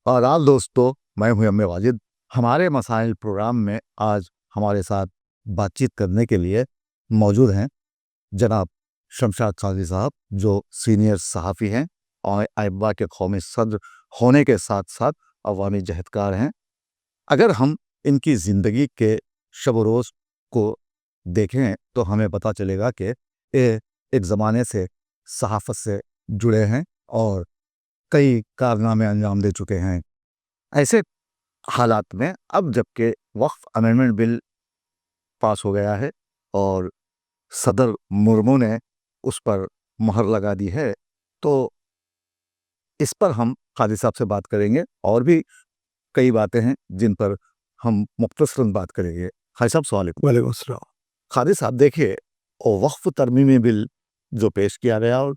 आदाब दोस्तों, मैं हूं एम ए वाजिद। हमारे मसाइल प्रोग्राम में आज हमारे साथ बातचीत करने के लिए मौजूद हैं जनाब शमशाद काजी साहब, जो सीनियर सहाफ़ी हैं और अयब्बा के कौमी सदर होने के साथ साथ अवामी जहदकार हैं। अगर हम इनकी ज़िंदगी के शब रोज़ को देखें तो हमें पता चलेगा कि ये एक ज़माने से सहाफ़त से जुड़े हैं और कई कारनामे अंजाम दे चुके हैं। ऐसे हालात में अब जबकि वक्फ अमेंडमेंट बिल पास हो गया है और सदर मुर्मू ने उस पर मुहर लगा दी है, तो इस पर हम काजी साहब से बात करेंगे और भी कई बातें हैं जिन पर हम मुख्तसरन बात करेंगे। खाई साहब सवाल वालेकुम अस्सलाम। खादी साहब, देखिए, वक्फ तरमीमी बिल जो पेश किया गया और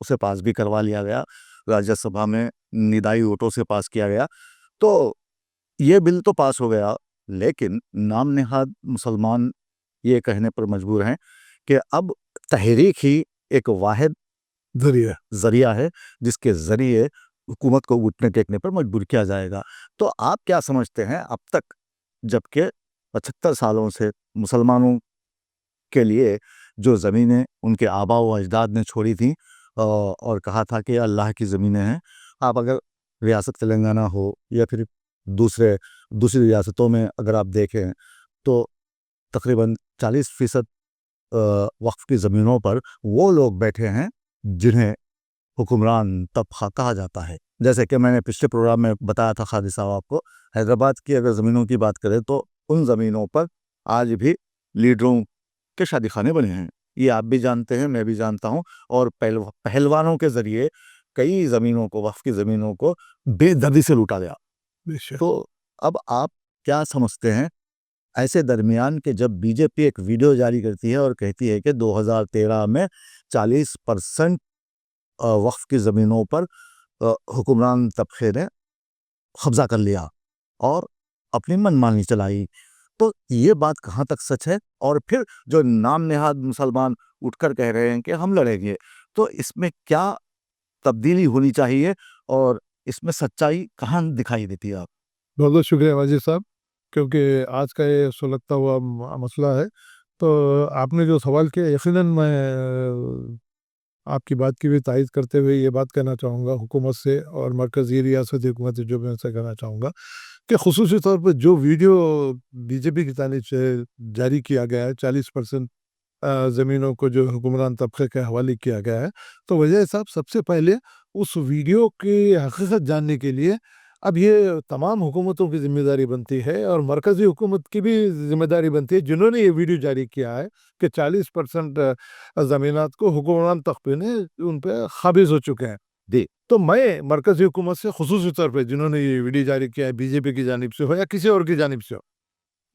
उसे पास भी करवा लिया गया, राज्यसभा में निदाई वोटों से पास किया गया, तो ये बिल तो पास हो गया, लेकिन नाम नेहाद मुसलमान ये कहने पर मजबूर हैं कि अब तहरीक ही एक वाहिद जरिए जरिया है जिसके जरिए हुकूमत को घुटने टेकने पर मजबूर किया जाएगा। तो आप क्या समझते हैं, अब तक जबकि 75 सालों से मुसलमानों के लिए जो ज़मीनें उनके आबा व अजदाद ने छोड़ी थी और कहा था कि अल्लाह की ज़मीनें हैं, आप अगर रियासत तेलंगाना हो या फिर दूसरी रियासतों में अगर आप देखें तो तकरीबन 40% वक्फ की ज़मीनों पर वो लोग बैठे हैं जिन्हें हुक्मरान तबका कहा जाता है। जैसे कि मैंने पिछले प्रोग्राम में बताया था खादी साहब आपको, हैदराबाद की अगर ज़मीनों की बात करें तो उन ज़मीनों पर आज भी लीडरों के शादी खाने बने हैं। ये आप भी जानते हैं, मैं भी जानता हूँ, और पहलवानों के ज़रिए कई ज़मीनों को, वक्फ की ज़मीनों को बेदर्दी से लूटा गया। बेशक। तो अब आप क्या समझते हैं ऐसे दरमियान के जब बीजेपी एक वीडियो जारी करती है और कहती है कि 2013 में 40% वक्फ की ज़मीनों पर हुक्मरान तबके ने कब्जा कर लिया और अपनी मनमानी चलाई, तो ये बात कहाँ तक सच है? और फिर जो नाम नेहाद मुसलमान उठकर कह रहे हैं कि हम लड़ेंगे, तो इसमें क्या तब्दीली होनी चाहिए और इसमें सच्चाई कहाँ दिखाई देती है? आप बहुत बहुत शुक्रिया वाजिद साहब, क्योंकि आज का ये सुलगता हुआ मसला है। तो आपने जो सवाल किया, यकीनन मैं आपकी बात की भी तायद करते हुए ये बात कहना चाहूँगा हुकूमत से और मरकज़ी रियासती हुकूमत से, जो मैं उनसे कहना चाहूँगा कि ख़ुसूसी तौर पर जो वीडियो बीजेपी की जानिब से जारी किया गया है, 40% ज़मीनों को जो हुक्मरान तबके के हवाले किया गया है, तो वजह साहब सबसे पहले उस वीडियो की हकीकत जानने के लिए अब ये तमाम हुकूमतों की ज़िम्मेदारी बनती है और मरकज़ी हुकूमत की भी ज़िम्मेदारी बनती है, जिन्होंने ये वीडियो जारी किया है कि 40% ज़मीनात को हुक्मरान तबके ने उन पे काबिज़ हो चुके हैं। जी, तो मैं मरकज़ी हुकूमत से ख़ुसूसी तौर पे, जिन्होंने ये वीडियो जारी किया है, बीजेपी की जानिब से हो या किसी और की जानिब से हो,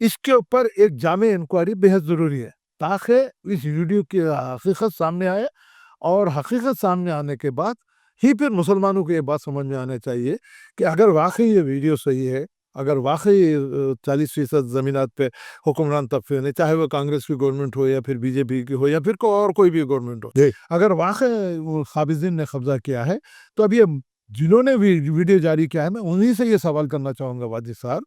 इसके ऊपर एक जामे इंक्वायरी बेहद ज़रूरी है, ताकि इस वीडियो की हकीकत सामने आए और हकीकत सामने आने के बाद ही फिर मुसलमानों को ये बात समझ में आना चाहिए कि अगर वाक़ई ये वीडियो सही है, अगर वाक़ई 40% ज़मीनात पे हुक्मरान तबके ने, चाहे वो कांग्रेस की गवर्नमेंट हो या फिर बीजेपी की हो या फिर कोई भी गवर्नमेंट हो, जी, अगर वाक़ई वो काबिज़ीन ने कब्ज़ा किया है, तो अब ये जिन्होंने वीडियो जारी किया है, मैं उन्हीं से ये सवाल करना चाहूँगा वाजिद साहब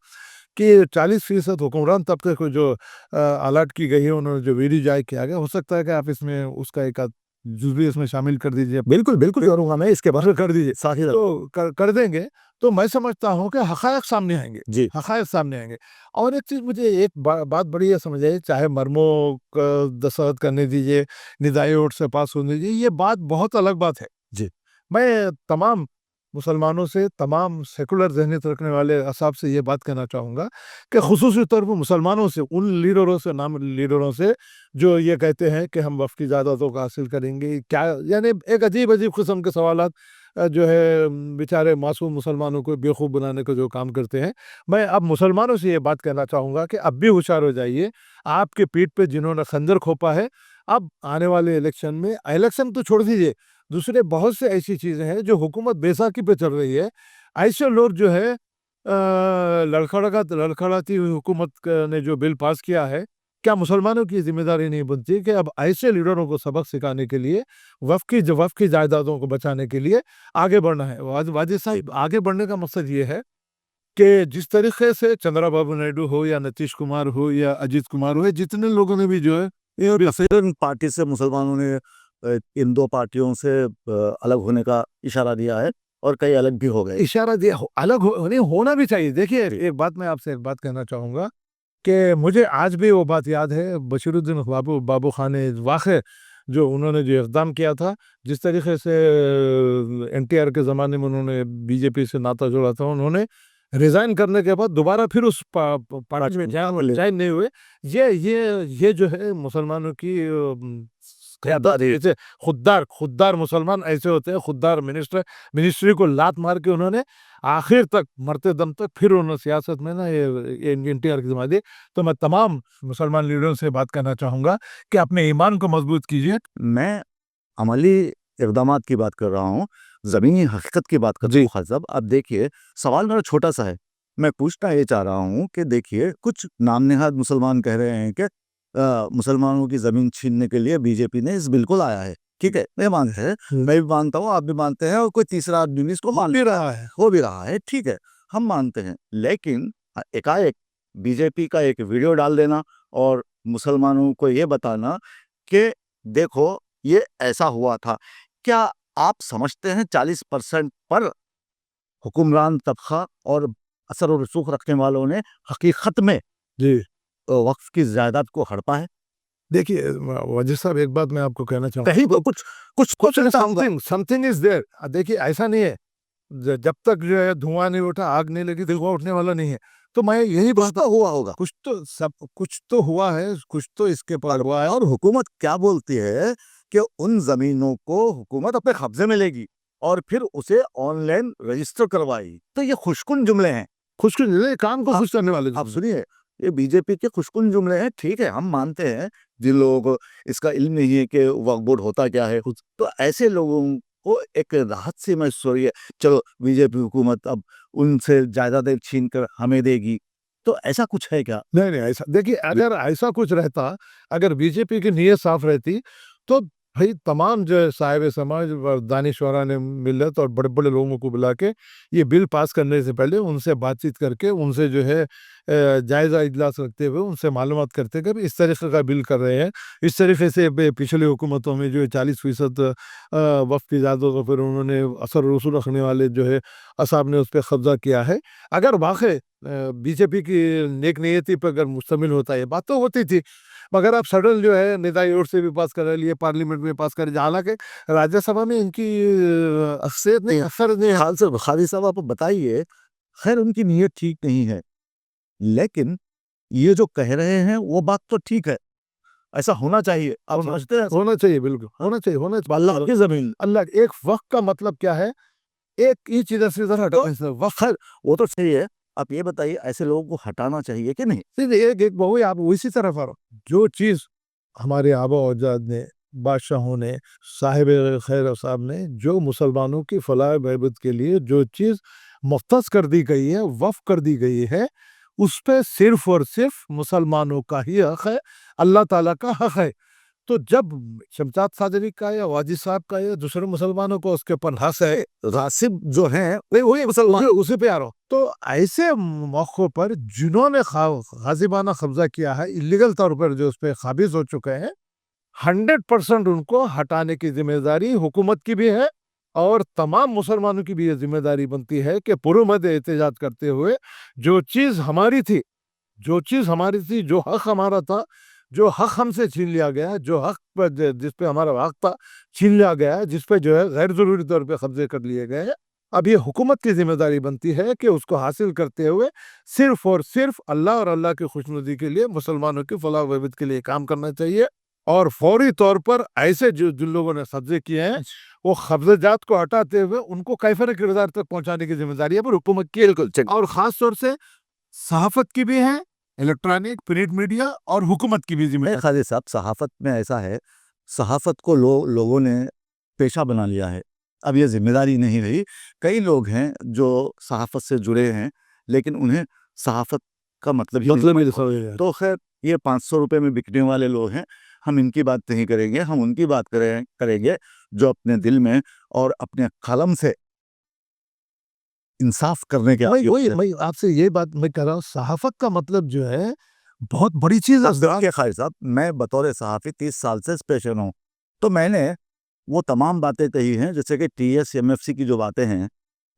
कि 40% हुक्मरान तबके को जो अलर्ट की गई है, उन्होंने जो वीडियो जारी किया गया, हो सकता है कि आप इसमें उसका एक आध जुज़ भी इसमें शामिल कर दीजिए। बिल्कुल, बिल्कुल करूँगा मैं, इसके बाद कर दीजिए, साथ ही तो कर देंगे, तो मैं समझता हूँ कि हक़ाइक़ सामने आएँगे, जी, हक़ाइक़ सामने आएँगे। और एक चीज़ मुझे एक बात बड़ी ये समझ आई, चाहे मरमो क दस्तखत करने दीजिए, निदाई वोट से पास होने दीजिए, ये बात बहुत अलग बात है। जी, मैं तमाम मुसलमानों से, तमाम सेकुलर ज़हनियत रखने वाले अहसाब से ये बात कहना चाहूँगा कि ख़ुसूसी तौर पर मुसलमानों से, उन लीडरों से, नाम लीडरों से, जो ये कहते हैं कि हम वफ़ की ज़ायदादों को हासिल करेंगे, क्या यानी एक अजीब-अजीब किस्म के सवालात जो है बेचारे मासूम मुसलमानों को बेवकूफ़ बनाने का जो काम करते हैं। मैं अब मुसलमानों से ये बात कहना चाहूँगा कि अब भी होशियार हो जाइए, आपके पीठ पे जिन्होंने खंजर खोपा है, अब आने वाले इलेक्शन में, इलेक्शन तो छोड़ दीजिए, दूसरे बहुत से ऐसी चीज़ें हैं जो हुकूमत बैसाखी पे चल रही है। ऐसे लोग जो है लड़खड़ाती हुई हुकूमत ने जो बिल पास किया है, کیا مسلمانوں کی ذمہ داری نہیں بنتی کہ اب ایسے لیڈروں کو سبق سکھانے کے لیے وقف کی جائیدادوں کو بچانے کے لیے آگے بڑھنا ہے؟ واجد صاحب، آگے بڑھنے کا مقصد یہ ہے کہ جس طریقے سے چندرا بابو نائیڈو ہو یا نتیش کمار ہو یا اجیت کمار ہو، جتنے لوگوں نے بھی جو ہے یہ پارٹی سے مسلمانوں نے ان دو پارٹیوں سے الگ ہونے کا اشارہ دیا ہے اور کئی الگ بھی ہو گئے، اشارہ دیا، الگ ہونا بھی چاہیے۔ دیکھیے ایک بات میں آپ سے ایک بات کہنا چاہوں گا کہ مجھے آج بھی وہ بات یاد ہے، بشیر الدین بابو خان نے واقع جو انہوں نے جو اقدام کیا تھا، جس طریقے سے این ٹی آر کے زمانے میں انہوں نے بی جے پی سے ناطا جوڑا تھا، انہوں نے ریزائن کرنے کے بعد دوبارہ پھر اس پارٹی میں جوائن نہیں ہوئے۔ یہ جو ہے مسلمانوں کی خوددار مسلمان ایسے ہوتے ہیں، خوددار منسٹری کو لات مار کے انہوں نے آخر تک مرتے دم تک پھر انہوں نے سیاست میں نا این ٹی آر کی ذمہ دی۔ تو میں تمام مسلمان لیڈروں سے بات کرنا چاہوں گا کہ اپنے ایمان کو مضبوط کیجیے۔ میں عملی اقدامات کی بات کر رہا ہوں، زمینی حقیقت کی بات کر رہا ہوں۔ خالد صاحب، اب دیکھیے سوال میرا چھوٹا سا ہے، میں پوچھنا یہ چاہ رہا ہوں کہ دیکھیے کچھ نام نہاد مسلمان کہہ رہے ہیں کہ مسلمانوں کی زمین چھیننے کے لیے بی جے پی نے اس بل کو لایا ہے، ٹھیک ہے، میں بھی مانتا ہوں، آپ بھی مانتے ہیں، اور کوئی تیسرا آدمی بھی اس کو مان بھی رہا ہے، ٹھیک ہے، ہم مانتے ہیں، لیکن ایک بی جے پی کا ایک ویڈیو ڈال دینا اور مسلمانوں کو یہ بتانا کہ دیکھو یہ ایسا ہوا تھا، کیا آپ سمجھتے ہیں 40% پر حکمران طبقہ اور اثر و رسوخ رکھنے والوں نے حقیقت میں وقف کی جائیداد کو ہڑپا ہے؟ دیکھیے وزیر صاحب، ایک بات میں آپ کو کہنا چاہوں گا، کچھ سمتھنگ از دیر۔ دیکھیے ایسا نہیں ہے، جب تک جو ہے دھواں نہیں اٹھا، آگ نہیں لگی، دھواں اٹھنے والا نہیں ہے۔ تو میں یہی بات ہوا ہوگا، کچھ تو ہوا ہے، کچھ تو اس کے پار ہوا ہے۔ اور حکومت کیا بولتی ہے کہ ان زمینوں کو حکومت اپنے قبضے میں لے گی اور پھر اسے آن لائن رجسٹر کروائے گی۔ تو یہ خوشکن جملے ہیں، کام کو خوش کرنے والے۔ آپ سنیے، یہ بی جے پی کے خوشکن جملے ہیں، ٹھیک ہے، ہم مانتے ہیں جن لوگوں کو اس کا علم نہیں ہے کہ وقف بورڈ ہوتا کیا ہے، تو ایسے لوگوں کو ایک راحت سی محسوس ہو رہی ہے، چلو بی جے پی حکومت اب ان سے جائیدادیں چھین کر ہمیں دے گی، تو ایسا کچھ ہے کیا؟ نہیں، ایسا دیکھیے، اگر ایسا کچھ رہتا، اگر بی جے پی کی نیت صاف رہتی تو بھائی تمام جو صاحب سماج اور دانشورا نے ملت اور بڑے بڑے لوگوں کو بلا کے یہ بل پاس کرنے سے پہلے ان سے بات چیت کر کے ان سے جو ہے جائزہ اجلاس رکھتے ہوئے ان سے معلومات کرتے کہ اس طریقے کا بل کر رہے ہیں، اس طریقے سے پچھلی حکومتوں میں جو 40% وقف کی جائیداد کو پھر انہوں نے اثر و رسوخ رکھنے والے جو ہے اصحاب نے اس پہ قبضہ کیا ہے۔ اگر واقع بی جے پی کی نیک نیتی پر اگر مشتمل ہوتا ہے، بات تو ہوتی تھی، مگر اب سڈن جو ہے ندائی اور سے بھی پاس کر لیے، پارلیمنٹ میں پاس کر، حالانکہ راجیہ سبھا میں ان کی اکثریت نہیں، اثر نہیں۔ خالد صاحب آپ بتائیے، خیر ان کی نیت ٹھیک نہیں ہے، لیکن یہ جو کہہ رہے ہیں وہ بات تو ٹھیک ہے، ایسا ہونا چاہیے، آپ سمجھتے ہیں؟ ہونا چاہیے، بالکل ہونا چاہیے، اللہ کی زمین، اللہ ایک وقت کا مطلب کیا ہے؟ ایک ہی چیز سے وقت، وہ تو صحیح ہے، آپ یہ بتائیے ایسے لوگوں کو ہٹانا چاہیے کہ نہیں؟ ایک بہو آپ اسی طرف آ رہا، جو چیز ہمارے آبا و اجداد نے، بادشاہوں نے، صاحب خیر صاحب نے، جو مسلمانوں کی فلاح و بہبود کے لیے جو چیز مختص کر دی گئی ہے، وقف کر دی گئی ہے، اس پہ صرف اور صرف مسلمانوں کا ہی حق ہے، اللہ تعالیٰ کا حق ہے۔ تو جب شمشاد صادری کا یا واجد صاحب کا یا دوسرے مسلمانوں کو اس کے اوپر حق ہے، راسب جو ہیں وہی مسلمان، اسی پہ آ رہا ہوں، تو ایسے موقع پر جنہوں نے غاصبانہ قبضہ کیا ہے، اللیگل طور پر جو اس پہ قابض ہو چکے ہیں، 100% ان کو ہٹانے کی ذمہ داری حکومت کی بھی ہے، اور تمام مسلمانوں کی بھی یہ ذمہ داری بنتی ہے کہ پرامن احتجاج کرتے ہوئے جو چیز ہماری تھی، جو حق ہمارا تھا، جو حق ہم سے چھین لیا گیا، جو حق پر جس پہ ہمارا حق تھا چھین لیا گیا، جس پہ جو ہے غیر ضروری طور پہ قبضے کر لیے گئے ہیں، اب یہ حکومت کی ذمہ داری بنتی ہے کہ اس کو حاصل کرتے ہوئے صرف اور صرف اللہ اور اللہ کی خوشنودی کے لیے، مسلمانوں کی فلاح و بہبود کے لیے کام کرنا چاہیے، اور فوری طور پر ایسے جن لوگوں نے قبضے کیے ہیں وہ قبضہ جات کو ہٹاتے ہوئے ان کو کیفر کردار تک پہنچانے کی ذمہ داری ہے پر حکومت کی، اور خاص طور سے صحافت کی بھی ہے، الیکٹرانک پرنٹ میڈیا، اور حکومت کی بھی ذمہ داری۔ خالد صاحب، صحافت میں ایسا ہے، صحافت کو لوگوں نے پیشہ بنا لیا ہے، اب یہ ذمہ داری نہیں رہی، کئی لوگ ہیں جو صحافت سے جڑے ہیں لیکن انہیں صحافت کا مطلب ہی تو خیر یہ 500 روپے میں بکنے والے لوگ ہیں، ہم ان کی بات نہیں کریں گے، ہم ان کی بات کریں گے جو اپنے دل میں اور اپنے قلم سے انصاف کرنے کے میں آپ سے یہ بات میں کہہ رہا ہوں، صحافت کا مطلب جو ہے بہت بڑی چیز ہے کے خواہش صاحب، میں بطور صحافی 30 سال سے پیشن ہوں، تو میں نے وہ تمام باتیں کہی ہیں، جیسے کہ T S M F C کی جو باتیں ہیں،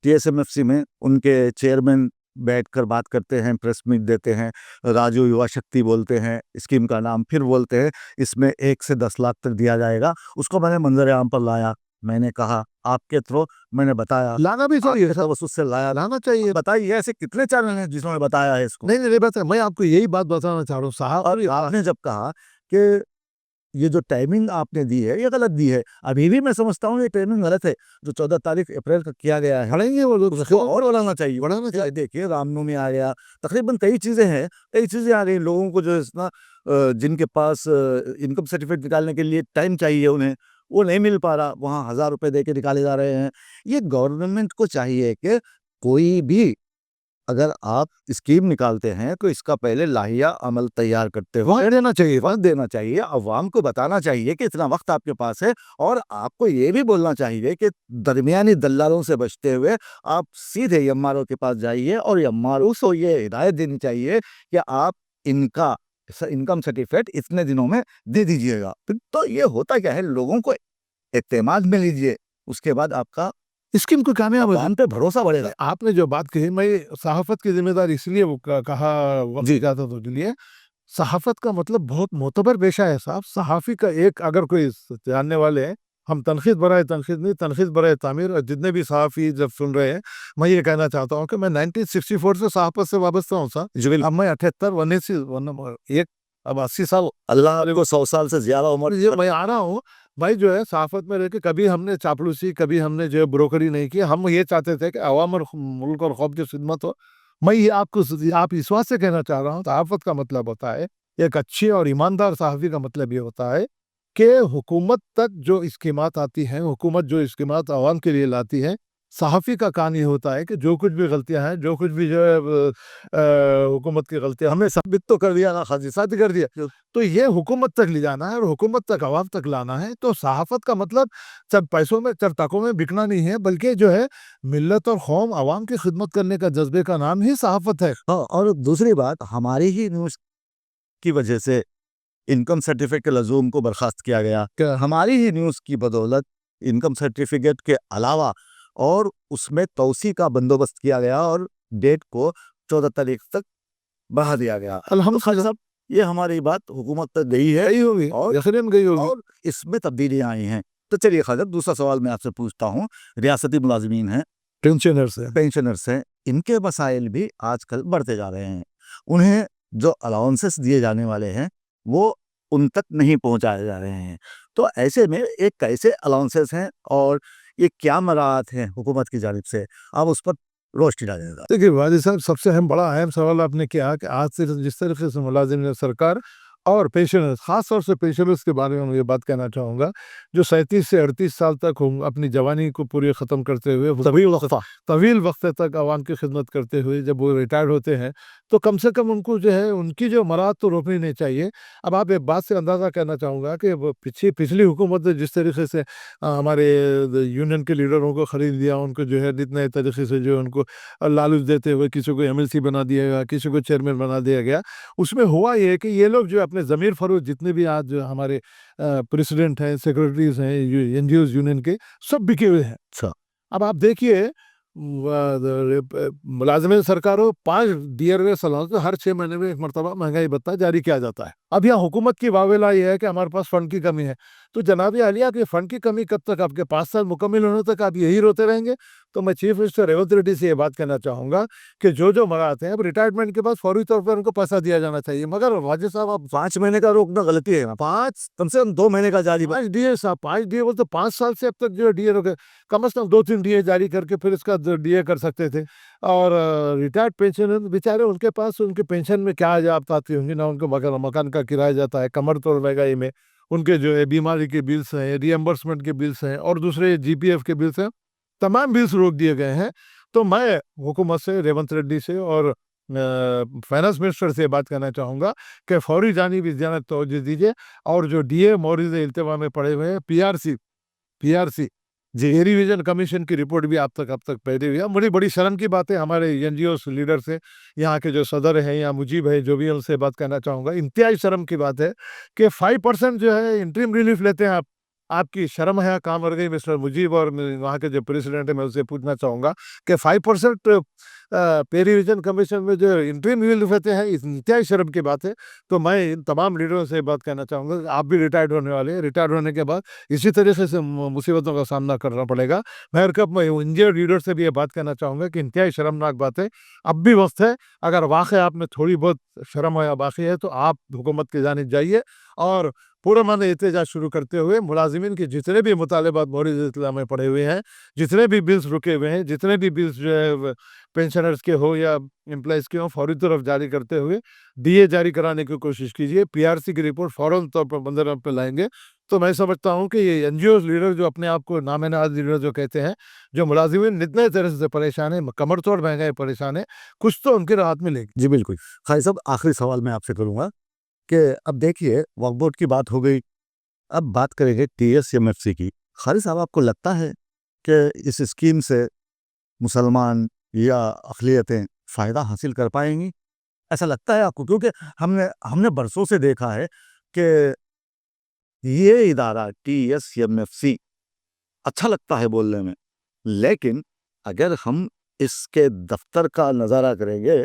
T S M F C میں ان کے چیئرمین بیٹھ کر بات کرتے ہیں، پریس میٹ دیتے ہیں، راجو یوا شکتی بولتے ہیں، اسکیم کا نام پھر بولتے ہیں اس میں 1 سے 10 لاکھ تک دیا جائے گا، اس کو میں نے منظر عام پر لایا، میں نے کہا آپ کے تھرو میں نے بتایا، لانا بھی چاہیے، توسط سے لایا، لانا چاہیے۔ بتائیے ایسے کتنے چینل ہیں جس نے بتایا ہے اس کو؟ نہیں بات ہے، میں آپ کو یہی بات بتانا چاہ رہا ہوں صاحب، اور آپ نے جب کہا کہ یہ جو ٹائمنگ آپ نے دی ہے یہ غلط دی ہے، ابھی بھی میں سمجھتا ہوں یہ ٹائمنگ غلط ہے جو 14 تاریخ اپریل کا کیا گیا ہے، کھڑیں گے وہ لوگ، اس کو اور بڑھانا چاہیے۔ دیکھیے رام نومی آ گیا، تقریباً کئی چیزیں ہیں، کئی چیزیں آ گئی، لوگوں کو جو ہے جن کے پاس انکم سرٹیفکیٹ نکالنے کے لیے ٹائم چاہیے انہیں، وہ نہیں مل پا رہا، وہاں 1000 روپے دے کے نکالے جا رہے ہیں۔ یہ گورنمنٹ کو چاہیے کہ کوئی بھی اگر آپ اسکیم نکالتے ہیں تو اس کا پہلے لاہیہ عمل تیار کرتے ہوئے وقت دینا چاہیے، عوام کو بتانا چاہیے کہ اتنا وقت آپ کے پاس ہے، اور آپ کو یہ بھی بولنا چاہیے کہ درمیانی دلالوں سے بچتے ہوئے آپ سیدھے ایم آر او کے پاس جائیے، اور ایم آر او کو یہ ہدایت دینی چاہیے کہ آپ ان کا انکم سرٹیفکیٹ اتنے دنوں میں دے دیجیے گا۔ تو یہ ہوتا کیا ہے، لوگوں کو اعتماد میں لیجیے، اس کے بعد آپ کا اسکیم کو کامیاب عوام پہ بھروسہ بڑھے گا۔ آپ نے جو بات کہی، میں صحافت کی ذمہ داری اس لیے وہ کہا وقت جاتا تو کے لیے، صحافت کا مطلب بہت معتبر پیشہ ہے صاحب۔ صحافی کا ایک اگر کوئی جاننے والے ہیں، ہم تنقید برائے تنقید نہیں، تنقید برائے تعمیر، اور جتنے بھی صحافی جب سن رہے ہیں، میں یہ کہنا چاہتا ہوں کہ میں 1964 سے صحافت سے وابستہ ہوں صاحب، اب میں 78 اب 80 سال اللہ کو 100 سال سے زیادہ عمر میں آ رہا ہوں بھائی، جو ہے صحافت میں رہ کے کبھی ہم نے چاپلوسی، کبھی ہم نے جو ہے بروکری نہیں کی، ہم یہ چاہتے تھے کہ عوام اور ملک اور قوم کی خدمت ہو۔ میں یہ آپ اس بات سے کہنا چاہ رہا ہوں، صحافت کا مطلب ہوتا ہے، ایک اچھی اور ایماندار صحافی کا مطلب یہ ہوتا ہے کہ حکومت تک جو اسکیمات آتی ہیں، حکومت جو اسکیمات عوام کے لیے لاتی ہے، صحافی کا کام یہ ہوتا ہے کہ جو کچھ بھی غلطیاں ہیں، جو کچھ بھی جو ہے حکومت کی غلطیاں ہمیں ثابت تو کر دیا نا، خاصی کر دیا، تو یہ حکومت تک لے جانا ہے اور حکومت تک عوام تک لانا ہے۔ تو صحافت کا مطلب چند پیسوں میں، چند ٹکوں میں بکنا نہیں ہے، بلکہ جو ہے ملت اور قوم، عوام کی خدمت کرنے کا جذبے کا نام ہی صحافت ہے۔ اور دوسری بات، ہماری ہی نیوز کی وجہ سے انکم سرٹیفکیٹ کے لزوم کو برخاست کیا گیا، کہ ہماری ہی نیوز کی بدولت انکم سرٹیفکیٹ کے علاوہ اور اس میں توسیع کا بندوبست کیا گیا، اور ڈیٹ کو 14 تاریخ تک بڑھا دیا گیا۔ الحمدللہ یہ ہماری بات حکومت تک گئی ہے، گئی ہوگی، یقیناً گئی ہوگی، اور اس میں تبدیلیاں آئی ہیں۔ تو چلیے خاجہ، دوسرا سوال میں آپ سے پوچھتا ہوں، ریاستی ملازمین ہیں، پینشنرز ہیں، ان کے مسائل بھی آج کل بڑھتے جا رہے ہیں، انہیں جو الاؤنسز دیے جانے والے ہیں وہ ان تک نہیں پہنچائے جا رہے ہیں، تو ایسے میں ایک کیسے الاؤنسز ہیں اور یہ کیا مراعات ہیں حکومت کی جانب سے، آپ اس پر روشنی ڈالیں گا؟ دیکھیے واجد صاحب، سب سے بڑا اہم سوال آپ نے کیا کہ آج سے جس طریقے سے ملازم سرکار اور پینشنرز، خاص طور سے پینشنرز کے بارے میں یہ بات کہنا چاہوں گا، جو 37 سے 38 سال تک اپنی جوانی کو پوری ختم کرتے ہوئے طویل وقت تک عوام کی خدمت کرتے ہوئے جب وہ ریٹائر ہوتے ہیں، تو کم سے کم ان کو جو ہے ان کی جو مراد تو روکنی نہیں چاہیے۔ اب آپ ایک بات سے اندازہ کرنا چاہوں گا کہ پچھلی حکومت نے جس طریقے سے ہمارے یونین کے لیڈروں کو خرید لیا، ان کو جو ہے اتنے طریقے سے جو ان کو لالچ دیتے ہوئے کسی کو MLC بنا دیا گیا، کسی کو چیئرمین بنا دیا گیا، اس میں ہوا یہ کہ یہ لوگ جو اپنے ضمیر فروش جتنے بھی آج جو ہمارے پریسیڈنٹ ہیں، سیکرٹریز ہیں، NGOs یونین کے، سب بکے ہوئے ہیں۔ اب آپ دیکھیے ملازمین سرکاروں 5 DRA سالوں سے ہر 6 مہینے میں ایک مرتبہ مہنگائی بھتہ جاری کیا جاتا ہے۔ اب یہاں حکومت کی واویلا یہ ہے کہ ہمارے پاس فنڈ کی کمی ہے، تو جناب عالیہ کہ فنڈ کی کمی کب تک؟ آپ کے 5 سال مکمل ہونے تک آپ یہی روتے رہیں گے؟ تو میں چیف منسٹر ریونت ریڈی سے یہ بات کہنا چاہوں گا کہ جو مراعات ہیں، اب ریٹائرمنٹ کے بعد فوری طور پر ان کو پیسہ دیا جانا چاہیے، مگر واجد صاحب اب 5 مہینے کا روکنا غلطی ہے، 5 کم سے کم 2 مہینے کا جاری 5 DA صاحب، 5 DA بولتے 5 سال سے اب تک جو DA روکے، کم از کم 2-3 DA جاری کر کے پھر اس کا DA کر سکتے تھے۔ اور ریٹائرڈ پینشنر بیچارے، ان کے پاس ان کے پینشن میں کیا عجائب آتی ہوں گی، نہ ان کو مکان کا کرایہ جاتا ہے، کمر توڑ مہنگائی میں ان کے جو ہے بیماری کے بلس ہیں، ری ایمبرسمنٹ کے بلس ہیں، اور دوسرے GPF کے بلس ہیں، تمام بلس روک دیے گئے ہیں۔ تو میں حکومت سے، ریونت ریڈی سے اور फाइनेंस मिनिस्टर से बात करना चाहूँगा कि फौरी जानिब इस जानब तवज्जो दीजिए। और जो डीए मौरिद इल्तिमा में पड़े हुए हैं, पीआरसी जी रिवीजन कमीशन की रिपोर्ट भी आप तक अब तक पहले हुई है। मुझे बड़ी शर्म की बात है, हमारे एनजीओ लीडर से, यहाँ के जो सदर हैं या मुजीब है, जो भी, उनसे बात करना चाहूँगा। इंतहाई शर्म की बात है कि 5% जो है इंटरिम रिलीफ लेते हैं आप। आपकी शर्म है काम कर गई मिस्टर मुजीब, और वहाँ के जो प्रेसिडेंट है, मैं उससे पूछना चाहूँगा कि 5% पे रिवीजन कमीशन में जो इंटरिम रिलीफ लेते हैं, इंतहाई शर्म की बात है। तो मैं इन तमाम लीडरों से बात करना चाहूँगा, आप भी रिटायर्ड होने वाले हैं, रिटायर्ड होने के बाद इसी तरीके से मुसीबतों का सामना करना पड़ेगा। मैं इंडियन लीडर से भी ये बात कहना चाहूँगा कि इंतहाई शर्मनाक बात है। अब भी वक्त है, अगर वाकई आप में थोड़ी बहुत शर्म या बाकी है, तो आप हुकूमत की जानिब जाइए और पूरा मन एहतजाज शुरू करते हुए मुलाजिमीन के जितने भी मुतालबात मौरिद इत्तला में पड़े हुए हैं, जितने भी बिल्स रुके हुए हैं, जितने भी बिल्स जो है पेंशनर्स के हो या एम्प्लॉइज़ के हो, फौरी तरफ जारी करते हुए डीए जारी कराने की कोशिश कीजिए। पीआरसी की रिपोर्ट फौरन तौर पर बंदर पे लाएंगे। तो मैं समझता हूँ कि ये एनजीओ लीडर जो अपने आप को नाम-ए-नहाद लीडर जो कहते हैं, जो मुलाजिमीन इतने तरह से परेशान है, कमर तोड़ महंगाई परेशान है, कुछ तो उनकी राहत मिलेगी। जी बिल्कुल। खालिद साहब, आखिरी सवाल मैं आपसे करूँगा कि अब देखिए वक्फ बोर्ड की बात हो गई, अब बात करेंगे टीएसएमएफसी की। खालिद साहब, आपको लगता है कि इस स्कीम से मुसलमान या अक़लियतें फ़ायदा हासिल कर पाएँगी? ऐसा लगता है आपको? क्योंकि हमने हमने बरसों से देखा है कि ये इदारा टीएसएमएफसी अच्छा लगता है बोलने में, लेकिन अगर हम इसके दफ्तर का नज़ारा करेंगे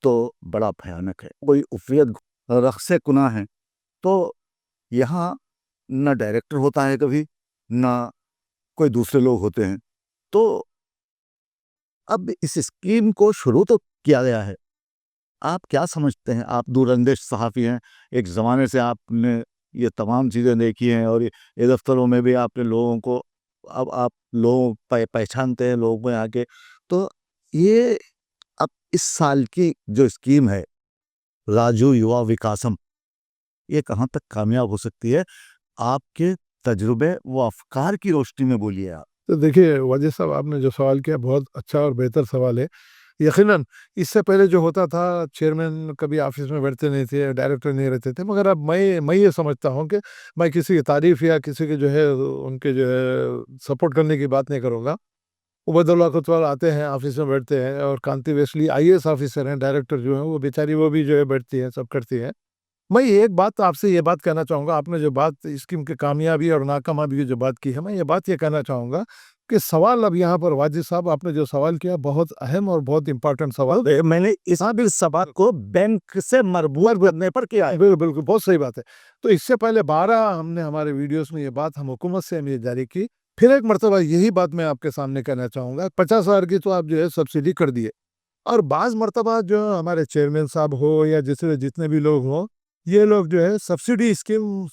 तो बड़ा भयानक है। कोई उफ़ियत रक़्स कुना है, तो यहाँ न डायरेक्टर होता है कभी, ना कोई दूसरे लोग होते हैं। तो अब इस स्कीम को शुरू तो किया गया है, आप क्या समझते हैं? आप दूरंदेश सहाफ़ी हैं, एक ज़माने से आपने ये तमाम चीज़ें देखी हैं और ये दफ्तरों में भी आपने लोगों को, अब आप लोग पहचानते हैं लोगों में आके। तो ये अब इस साल की जो स्कीम है, राजू युवा विकासम, ये कहाँ तक कामयाब हो सकती है? आपके तजुर्बे व अफ़कार की रोशनी में बोलिए आप। तो देखिए वाजिद साहब, आपने जो सवाल किया बहुत अच्छा और बेहतर सवाल है। यकीनन इससे पहले जो होता था, चेयरमैन कभी ऑफिस में बैठते नहीं थे, डायरेक्टर नहीं रहते थे। मगर अब मैं ये समझता हूँ कि मैं किसी की तारीफ़ या किसी के जो है उनके जो है सपोर्ट करने की बात नहीं करूँगा। उबैदुल्लाह कोतवाल आते हैं, ऑफिस में बैठते हैं, और कांति वेस्ली आईएएस ऑफिसर हैं, डायरेक्टर जो हैं, वो बेचारी वो भी जो है बैठती हैं, सब करती हैं। मैं एक बात आपसे ये बात कहना चाहूँगा, आपने जो बात स्कीम की कामयाबी और नाकामयाबी की जो बात की है, मैं ये बात ये कहना चाहूँगा कि सवाल अब यहाँ पर वाजिद साहब आपने जो सवाल किया, बहुत अहम और बहुत इम्पोर्टेंट सवाल। मैंने इस सवाल को बैंक से मरबूत करने पर किया है। बिल्कुल, बहुत सही बात है। तो इससे पहले 12 हमने हमारे वीडियोज़ में ये बात हम हुकूमत से हमने जारी की। फिर एक मर्तबा यही बात मैं आपके सामने कहना चाहूँगा, 50,000 की तो आप जो है सब्सिडी कर दिए, और बाज़ मर्तबा जो हमारे चेयरमैन साहब हो या जितने भी लोग हों, ये लोग जो है सब्सिडी स्कीम,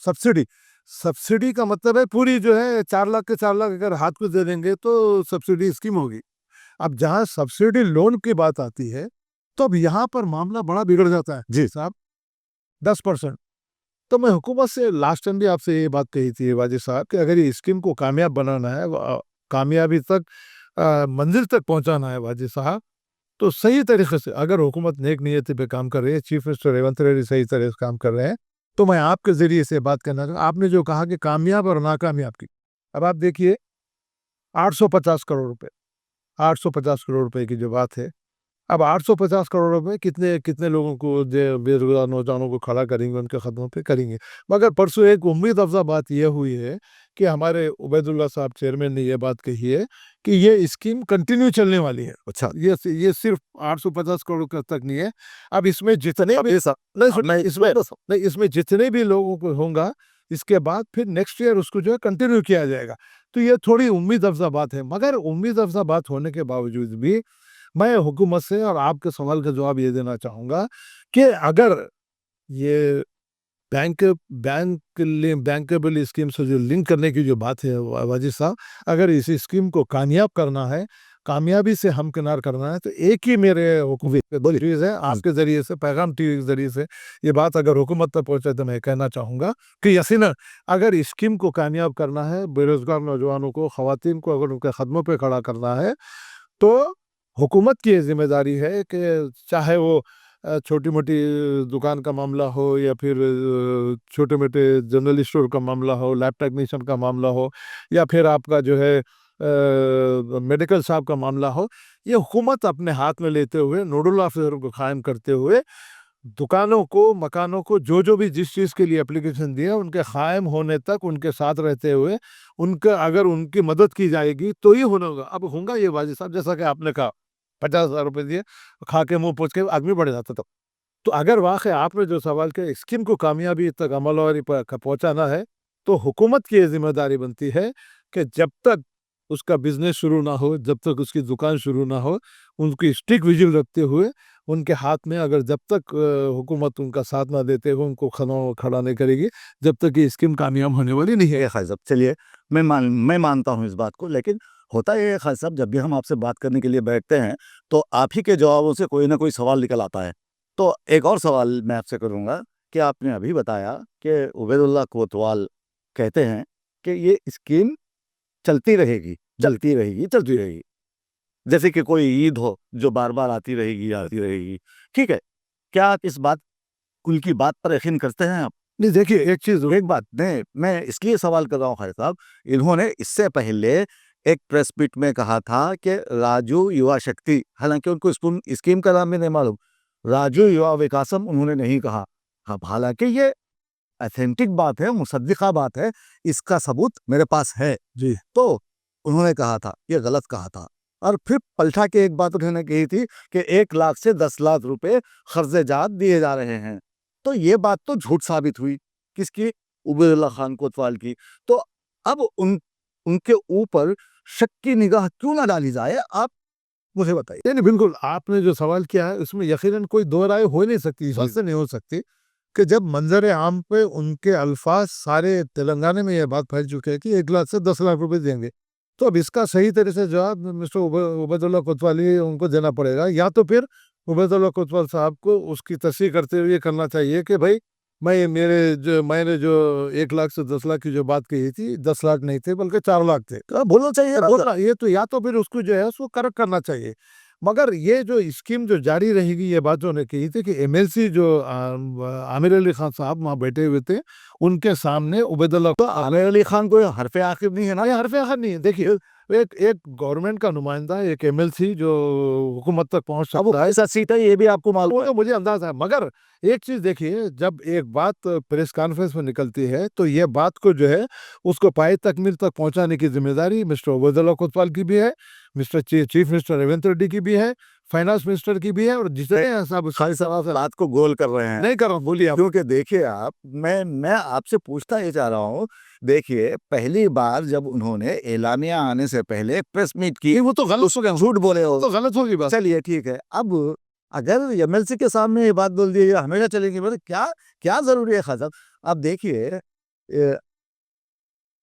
सब्सिडी का मतलब है पूरी जो है 4 लाख के 4 लाख अगर हाथ को दे देंगे तो सब्सिडी स्कीम होगी। अब जहाँ सब्सिडी लोन की बात आती है, तो अब यहाँ पर मामला बड़ा बिगड़ जाता है। जी साहब 10%। तो मैं हुकूमत से लास्ट टाइम भी आपसे ये बात कही थी वाजिद साहब कि अगर ये स्कीम को कामयाब बनाना है, कामयाबी तक मंजिल तक पहुँचाना है वाजिद साहब, तो सही तरीके से अगर हुकूमत नेक नीयती पे काम कर रही है, चीफ मिनिस्टर रेवंत रेड्डी सही तरह से काम कर रहे हैं, तो मैं आपके ज़रिए से बात करना चाहूँ, आपने जो कहा कि कामयाब और नाकामयाब की, अब आप देखिए 850 करोड़ रुपए, 850 करोड़ रुपए की जो बात है, अब 850 करोड़ रुपए कितने कितने लोगों को जो बेरोज़गार नौजवानों को खड़ा करेंगे, उनके कदमों पे करेंगे। मगर परसों एक उम्मीद अफ़ज़ा बात ये हुई है कि हमारे उबैदुल्ला साहब चेयरमैन ने ये बात कही है कि ये स्कीम कंटिन्यू चलने वाली है। अच्छा, ये सिर्फ 850 करोड़ का तक नहीं है। अब इसमें जितने भी नहीं, इसमें जितने भी लोगों को होगा, इसके बाद फिर नेक्स्ट ईयर उसको जो है कंटिन्यू किया जाएगा। तो ये थोड़ी उम्मीद अफ़ज़ा बात है। मगर उम्मीद अफ़ज़ा बात होने के बावजूद भी मैं हुकूमत से और आपके सवाल का जवाब ये देना चाहूँगा कि अगर ये बैंकेबल स्कीम से जो लिंक करने की जो बात है वाजिद साहब, अगर इस स्कीम को कामयाब करना है, कामयाबी से हमकिनार करना है, तो एक ही मेरे चीज़ है, आपके ज़रिए से, पैगाम टीवी के ज़रिए से ये बात अगर हुकूमत तक पहुँचे, तो मैं कहना चाहूँगा कि यकीनन अगर इस स्कीम को कामयाब करना है, बेरोज़गार नौजवानों को, ख़वातीन को अगर उनके कदमों पे खड़ा करना है, तो हुकूमत की ये ज़िम्मेदारी है कि चाहे वो छोटी मोटी दुकान का मामला हो या फिर छोटे मोटे जनरल स्टोर का मामला हो, लैब टेक्नीशियन का मामला हो, या फिर आपका जो है मेडिकल शॉप का मामला हो, ये हुकूमत अपने हाथ में लेते हुए नोडल ऑफिसर को कायम करते हुए दुकानों को, मकानों को, जो भी जिस चीज़ के लिए एप्लीकेशन दिया उनके कायम होने तक उनके साथ रहते हुए उनका अगर उनकी मदद की जाएगी तो ही होगा। अब होगा ये वाजिब साहब, जैसा कि आपने कहा 50,000 रुपए दिए, खा के मुंह पोंछ के आदमी बढ़ जाता था। तो अगर वाकई आपने जो सवाल किया स्कीम को कामयाबी तक अमलवारी पर पहुंचाना है, तो हुकूमत की ये जिम्मेदारी बनती है कि जब तक उसका बिजनेस शुरू ना हो, जब तक उसकी दुकान शुरू ना हो, उनकी स्ट्रिक्ट विजिल रखते हुए उनके हाथ में, अगर जब तक हुकूमत उनका साथ ना देते हुए उनको खड़ा नहीं करेगी, जब तक ये स्कीम कामयाब होने वाली नहीं है। खाई साहब, चलिए मैं मानता हूँ इस बात को, लेकिन होता ये है खाई साहब, जब भी हम आपसे बात करने के लिए बैठते हैं तो आप ही के जवाबों से कोई ना कोई सवाल निकल आता है। तो एक और सवाल मैं आपसे करूँगा कि आपने अभी बताया कि उबैदुल्लाह कोतवाल कहते हैं कि ये स्कीम चलती रहेगी, चलती रहेगी, चलती रहेगी, जैसे कि कोई ईद हो जो बार बार आती रहेगी। ठीक है, क्या आप इस बात उनकी बात पर यकीन करते हैं आप? नहीं, देखिए एक चीज एक बात नहीं, मैं इसलिए सवाल कर रहा हूँ खालिद साहब, इन्होंने इससे पहले एक प्रेस मीट में कहा था कि राजू युवा शक्ति, हालांकि उनको स्कीम का नाम भी नहीं मालूम, राजू युवा विकासम उन्होंने नहीं कहा। हाँ, हालांकि ये अथेंटिक बात है, मुसद्दिका बात है, इसका सबूत मेरे पास है जी। तो उन्होंने कहा था, ये गलत कहा था। और फिर पलटा के एक बात उन्होंने कही थी कि 1 लाख से 10 लाख रुपए खर्जे जात दिए जा रहे हैं। तो ये बात तो झूठ साबित हुई, किसकी? उबैदुल्लाह खान कोतवाल की। तो अब उनके ऊपर शक की निगाह क्यों ना डाली जाए, आप मुझे बताइए। नहीं, बिल्कुल आपने जो सवाल किया है उसमें यकीनन कोई दो राय हो ही नहीं सकती, इस बात से नहीं हो सकती कि जब मंजर आम पे उनके अल्फाज सारे तेलंगाना में यह बात फैल चुके हैं कि 1 लाख से 10 लाख रुपए देंगे, तो अब इसका सही तरह से जवाब मिस्टर उबैदुल्लाह कोतवाली उनको देना पड़ेगा, या तो फिर उबैदुल्लाह कोतवाल साहब को उसकी तस्दीक करते हुए करना चाहिए कि भाई मैंने जो 1 लाख से 10 लाख की जो बात कही थी, 10 लाख नहीं थे बल्कि 4 लाख थे। तो बोलना चाहिए, बोलना ये तो, या तो फिर उसको जो है उसको करेक्ट करना चाहिए। मगर ये जो स्कीम जो जारी रहेगी, ये बात जो ने कही थी कि एमएलसी जो आमिर अली खान साहब वहाँ बैठे हुए थे, उनके सामने उबैदुल्लाह तो आमिर अली खान कोई हरफे आखिर नहीं है ना? ये हरफ आखिर नहीं है। देखिए एक एक गवर्नमेंट का नुमाइंदा, एक एमएलसी जो हुकूमत तक पहुंच अब वो सकता है, कैसा सीट है ये भी आपको मालूम वो है? तो मुझे अंदाजा है। मगर एक चीज देखिए, जब एक बात प्रेस कॉन्फ्रेंस में निकलती है तो ये बात को जो है उसको पाए तकमील तक पहुंचाने की जिम्मेदारी मिस्टर उबैदुल्लाह कोतवाल की भी है, mister chief minister Revanth Reddy की भी है, फाइनेंस मिनिस्टर की भी है, और जितने हैं सब खालिद साहब बात को गोल कर रहे हैं। नहीं कर रहा हूं, बोलिए आप। क्योंकि देखिए आप, मैं आपसे पूछता ये चाह रहा हूँ, देखिए पहली बार जब उन्होंने एलानिया आने से पहले एक प्रेस मीट की, वो तो गलत हो गया, झूठ बोले हो, तो गलत होगी बात। चलिए ठीक है। अब अगर एमएलसी के सामने ये बात बोल दी, ये हमेशा चलेगी, मतलब क्या क्या जरूरी है खासा? अब देखिए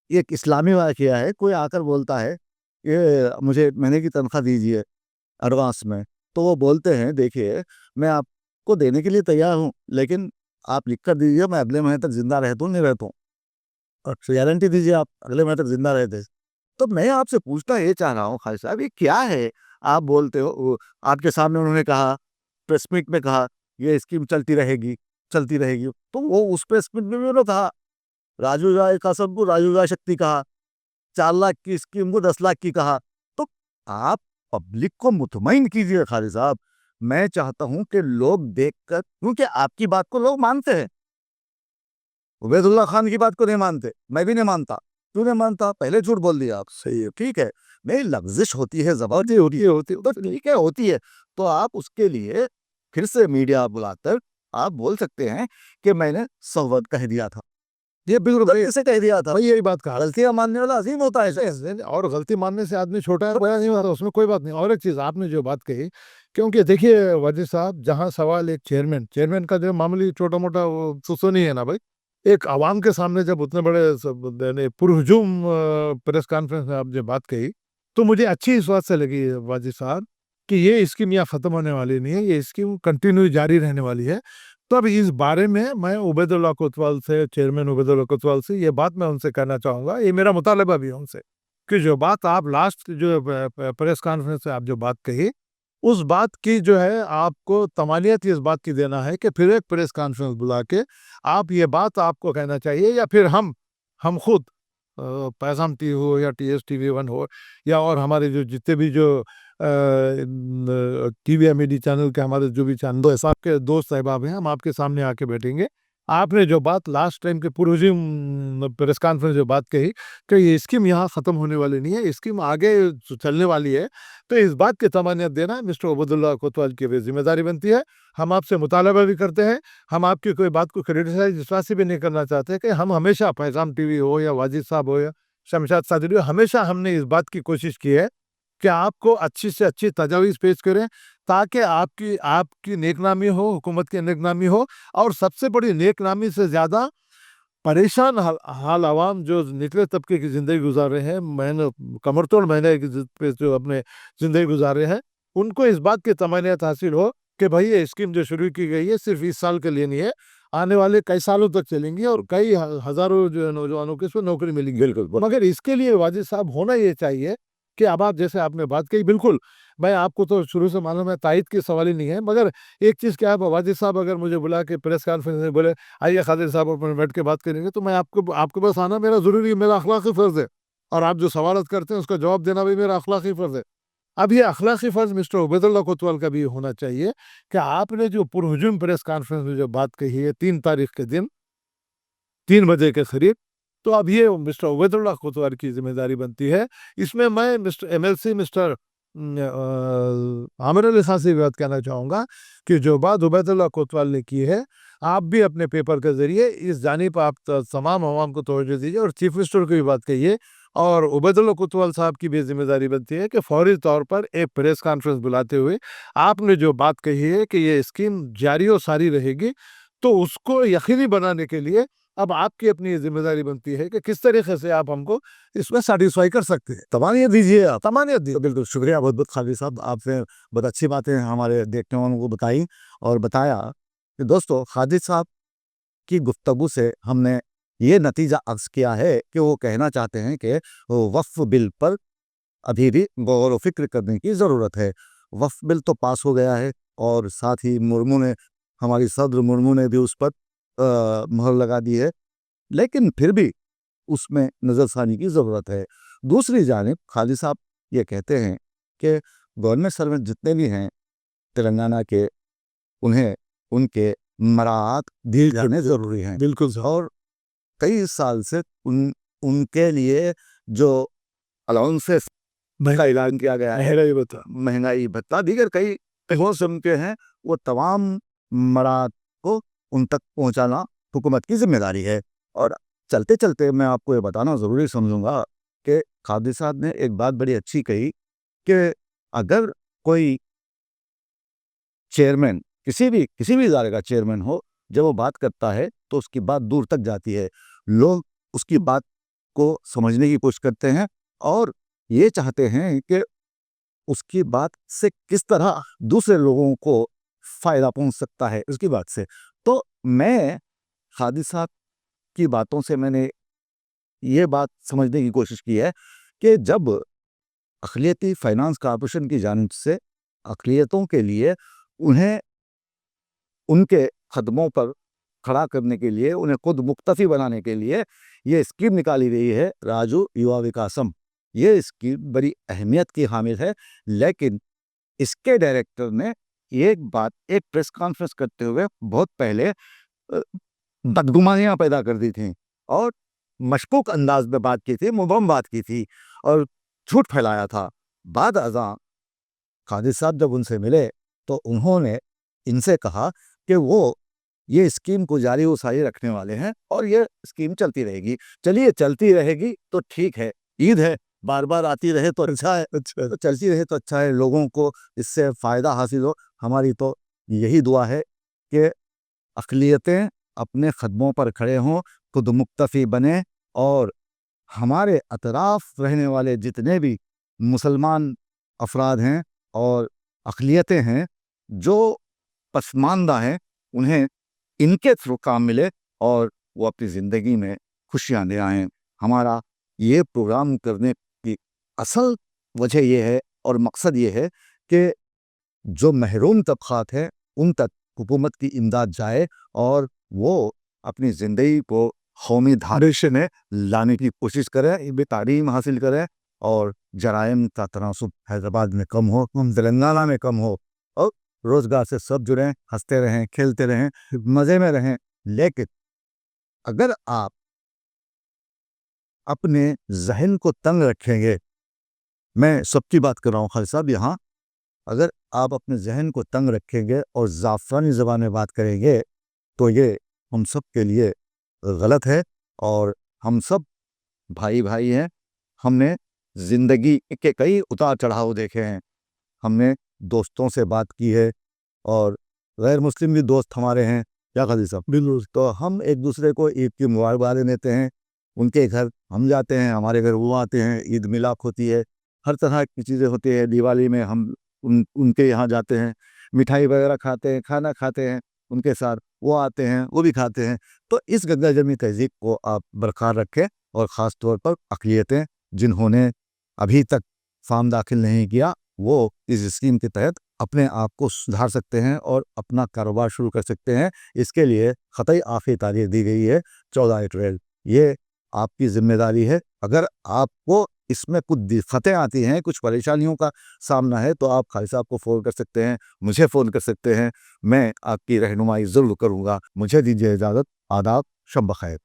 एक इस्लामी वाक़या है, कोई आकर बोलता है ये मुझे 1 महीने की तनख्वाह दीजिए एडवांस में, तो वो बोलते हैं देखिए मैं आपको देने के लिए तैयार हूँ, लेकिन आप लिख कर दीजिए मैं अगले महीने तक जिंदा रहता हूँ नहीं रहता हूँ, और गारंटी दीजिए आप अगले महीने तक जिंदा रहते। तो मैं आपसे पूछना ये चाह रहा हूँ खालिद साहब, ये क्या है? आप बोलते हो आपके सामने उन्होंने कहा, प्रेस मीट में कहा ये स्कीम चलती रहेगी, चलती रहेगी, तो वो उस प्रेस मीट में भी उन्होंने कहा, राजू राय कासम को राजू राय शक्ति कहा, 4 लाख की स्कीम को 10 लाख की कहा। तो आप पब्लिक को मुतमईन कीजिए खालिद साहब। मैं चाहता हूं कि लोग देखकर, क्योंकि आपकी बात को लोग मानते हैं, उबैदुल्लाह खान की बात को नहीं मानते, मैं भी नहीं मानता। क्यों नहीं मानता? पहले झूठ बोल दिया आप, सही है, ठीक है, नहीं लफ्जिश होती है, जबरदस्ती होती है, तो ठीक है होती है, तो आप उसके लिए फिर से मीडिया बुलाकर आप बोल सकते हैं कि मैंने सौवत कह दिया था, ये बिल्कुल गलती से कह दिया था। भाई, यही बात कहा। गलतियां मानने वाला अजीम होता है। और गलती मानने से आदमी छोटा है बड़ा नहीं होता, उसमें कोई बात नहीं। और एक चीज आपने जो बात कही, क्योंकि देखिए वजीर साहब, जहां सवाल एक चेयरमैन का जो मामूली छोटा मोटा वो तो नहीं है ना भाई, एक आवाम के सामने जब उतने बड़े पुरहुजूम प्रेस कॉन्फ्रेंस में आप जो बात कही, तो मुझे अच्छी इस बात से लगी वजीर साहब कि ये स्कीम यहाँ खत्म होने वाली नहीं है, ये स्कीम कंटिन्यू जारी रहने वाली है। तो अब इस बारे में मैं उबैदुल्लाह कोतवाल से, चेयरमैन उबैदुल्लाह कोतवाल से ये बात मैं उनसे कहना चाहूँगा, ये मेरा मुतालबा भी है उनसे, कि जो बात आप लास्ट जो प्रेस कॉन्फ्रेंस में आप जो बात कही उस बात की जो है आपको तमानियत इस बात की देना है कि फिर एक प्रेस कॉन्फ्रेंस बुला के आप ये बात आपको कहना चाहिए, या फिर हम खुद पैगाम टी हो या TS TV1 हो, या और हमारे जो जितने भी जो टीवी या मीडिया चैनल के हमारे जो भी चैनल है, आपके दोस्त अहबाब हैं, हम आपके सामने आके बैठेंगे। आपने जो बात लास्ट टाइम के पूर्व जी प्रेस कॉन्फ्रेंस जो बात कही कि ये स्कीम यहाँ ख़त्म होने वाली नहीं है, ये स्कीम आगे चलने वाली है, तो इस बात की तमानियत देना मिस्टर उबैदुल्लाह कोतवाल की भी ज़िम्मेदारी बनती है। हम आपसे मुतालबा भी करते हैं, हम आपकी कोई बात को क्रिटिसाइज़ इस बात से भी नहीं करना चाहते कि हम हमेशा पैगाम टीवी हो या वाजिद साहब हो या शमशाद सादरी हो, हमेशा हमने इस बात की कोशिश की है कि आपको अच्छी से अच्छी तजावीज़ पेश करें, ताकि आपकी आपकी नेकनामी हो, हुकूमत की नेकनामी हो, और सबसे बड़ी नेकनामी से ज़्यादा परेशान हाल आवाम जो निचले तबके की ज़िंदगी गुजार रहे हैं, कमर तोड़ महंगाई की पे जो अपने ज़िंदगी गुजार रहे हैं, उनको इस बात की तमन्नात हासिल हो कि भाई ये स्कीम जो शुरू की गई है सिर्फ 20 साल के लिए नहीं है, आने वाले कई सालों तक चलेंगी और कई हज़ारों जो नौजवानों को इसमें नौकरी मिलेगी। बिल्कुल, मगर इसके लिए वाजिद साहब होना ये चाहिए कि अब आप जैसे आपने बात कही, बिल्कुल, मैं आपको तो शुरू से मालूम है, तायद की सवाल ही नहीं है, मगर एक चीज़ क्या है, वाजिद साहब अगर मुझे बुला के प्रेस कॉन्फ्रेंस में बोले, आइए खादिर साहब अपन बैठ के बात करेंगे, तो मैं आपको आपके पास आना मेरा ज़रूरी है, मेरा अखलाकी फ़र्ज़ है, और आप जो सवालत करते हैं उसका जवाब देना भी मेरा अखलाकी फ़र्ज़ है। अब ये अखलाकी फ़र्ज़ मिस्टर उबैदुल्लाह कोतवाल का भी होना चाहिए कि आपने जो पुरहुजूम प्रेस कॉन्फ्रेंस में जो बात कही है 3 तारीख के दिन 3 बजे के करीब, तो अब ये मिस्टर उबैदुल्लाह कोतवाल की ज़िम्मेदारी बनती है। इसमें मैं mister MLC mister Aamir Ali Khan से भी बात कहना चाहूँगा कि जो बात उबैदुल्लाह कोतवाल ने की है, आप भी अपने पेपर के ज़रिए इस जानिब आप तमाम अवाम को तवज्जो दीजिए और चीफ मिनिस्टर को भी बात कहिए, और उबैदुल्लाह कोतवाल साहब की भी ज़िम्मेदारी बनती है कि फौरी तौर पर एक प्रेस कॉन्फ्रेंस बुलाते हुए आपने जो बात कही है कि ये स्कीम जारी और सारी रहेगी, तो उसको यकीनी बनाने के लिए अब आपकी अपनी ज़िम्मेदारी बनती है कि किस तरीके से आप हमको इसमें सैटिस्फाई कर सकते हैं। तमानियत दीजिए आप। तमानियत दी। तो बिल्कुल शुक्रिया बहुत बहुत खालिद साहब, आपने बहुत अच्छी बातें हमारे देखने वालों को बताई और बताया कि दोस्तों खालिद साहब की गुफ्तगू से हमने ये नतीजा अक्स किया है कि वो कहना चाहते हैं कि वक्फ बिल पर अभी भी गौर व फिक्र करने की ज़रूरत है। वक्फ बिल तो पास हो गया है और साथ ही मुर्मू ने, हमारी सदर मुर्मू ने भी उस पर मोहर लगा दी है, लेकिन फिर भी उसमें नज़रसानी की ज़रूरत है। दूसरी जानिब खालिद साहब ये कहते हैं कि गवर्नमेंट सर्वेंट जितने भी हैं तेलंगाना के, उन्हें उनके मराआत दिए जाने ज़रूरी हैं। बिल्कुल सर। और कई साल से उनके लिए जो अलाउंसेस का ऐलान किया गया है, महंगाई बता। महंगाई भत्ता, दीगर कई किस्म के हैं, वो तमाम मराहत को उन तक पहुंचाना हुकूमत की जिम्मेदारी है। और चलते चलते मैं आपको ये बताना ज़रूरी समझूंगा कि खादिर साहब ने एक बात बड़ी अच्छी कही कि अगर कोई चेयरमैन, किसी भी इदारे का चेयरमैन हो, जब वो बात करता है तो उसकी बात दूर तक जाती है, लोग उसकी बात को समझने की कोशिश करते हैं और ये चाहते हैं कि उसकी बात से किस तरह दूसरे लोगों को फ़ायदा पहुंच सकता है उसकी बात से। तो मैं खादिर साहब की बातों से मैंने ये बात समझने की कोशिश की है कि जब अक़लियती फ़ाइनेंस कॉर्पोरेशन की जानिब से अक़लियतों के लिए उन्हें उनके ख़दमों पर खड़ा करने के लिए, उन्हें खुद मुक्तफ़ी बनाने के लिए ये स्कीम निकाली गई है, राजू युवा विकासम। ये स्कीम बड़ी अहमियत की हामिल है, लेकिन इसके डायरेक्टर ने एक बात एक प्रेस कॉन्फ्रेंस करते हुए बहुत पहले बदगुमानियाँ पैदा कर दी थी और मशकूक अंदाज में बात की थी, मुबहम बात की थी और झूठ फैलाया था। बाद अज़ां खादिर साहब जब उनसे मिले तो उन्होंने इनसे कहा कि वो ये स्कीम को जारी व सारी रखने वाले हैं और ये स्कीम चलती रहेगी। चलिए चलती रहेगी तो ठीक है, ईद है, बार बार आती रहे तो अच्छा है, तो चलती रहे तो अच्छा है, लोगों को इससे फ़ायदा हासिल हो। हमारी तो यही दुआ है कि अक़लियतें अपने ख़दमों पर खड़े हों, खुद मुक्तफ़ी बने और हमारे अतराफ़ रहने वाले जितने भी मुसलमान अफराद हैं और अक़लियतें हैं जो पसमानदा हैं, उन्हें इनके थ्रू काम मिले और वो अपनी ज़िंदगी में खुशियाँ ले आएँ। हमारा ये प्रोग्राम करने की असल वजह ये है और मकसद ये है कि जो محروم طبقات ہیں ان تک حکومت کی امداد جائے اور وہ اپنی زندگی کو قومی دھارے میں لانے کی کوشش کریں، بھی تعلیم حاصل کریں اور جرائم کا تناسب حیدرآباد میں کم ہو، تلنگانہ میں کم ہو، اور روزگار سے سب جڑیں، ہنستے رہیں، کھیلتے رہیں، مزے میں رہیں۔ لیکن اگر آپ اپنے ذہن کو تنگ رکھیں گے، میں سب کی بات کر رہا ہوں خالد صاحب یہاں، اگر آپ اپنے ذہن کو تنگ رکھیں گے اور زعفرانی زبان میں بات کریں گے تو یہ ہم سب کے لیے غلط ہے، اور ہم سب بھائی بھائی ہیں۔ ہم نے زندگی کے کئی اتار چڑھاؤ دیکھے ہیں، ہم نے دوستوں سے بات کی ہے اور غیر مسلم بھی دوست ہمارے ہیں، کیا خالد صاحب؟ بالکل تو ہم ایک دوسرے کو عید کی مبارکبادیں دیتے ہیں، ان کے گھر ہم جاتے ہیں، ہمارے گھر وہ آتے ہیں، عید ملاپ ہوتی ہے، ہر طرح کی چیزیں ہوتی ہے۔ دیوالی میں ہم ان کے یہاں جاتے ہیں، مٹھائی وغیرہ کھاتے ہیں، کھانا کھاتے ہیں ان کے ساتھ، وہ آتے ہیں، وہ بھی کھاتے ہیں۔ تو اس گنگا جمنی تہذیب کو آپ برقرار رکھیں، اور خاص طور پر اقلیتیں جنہوں نے ابھی تک فارم داخل نہیں کیا، وہ اس اسکیم کے تحت اپنے آپ کو سدھار سکتے ہیں اور اپنا کاروبار شروع کر سکتے ہیں۔ اس کے لیے قطعی آخری تاریخ دی گئی ہے 14 اپریل۔ یہ آپ کی ذمہ داری ہے۔ اگر آپ کو اس میں کچھ دقتیں آتی ہیں، کچھ پریشانیوں کا سامنا ہے، تو آپ خالد صاحب کو فون کر سکتے ہیں، مجھے فون کر سکتے ہیں، میں آپ کی رہنمائی ضرور کروں گا۔ مجھے دیجیے اجازت، آداب، شب بخیر۔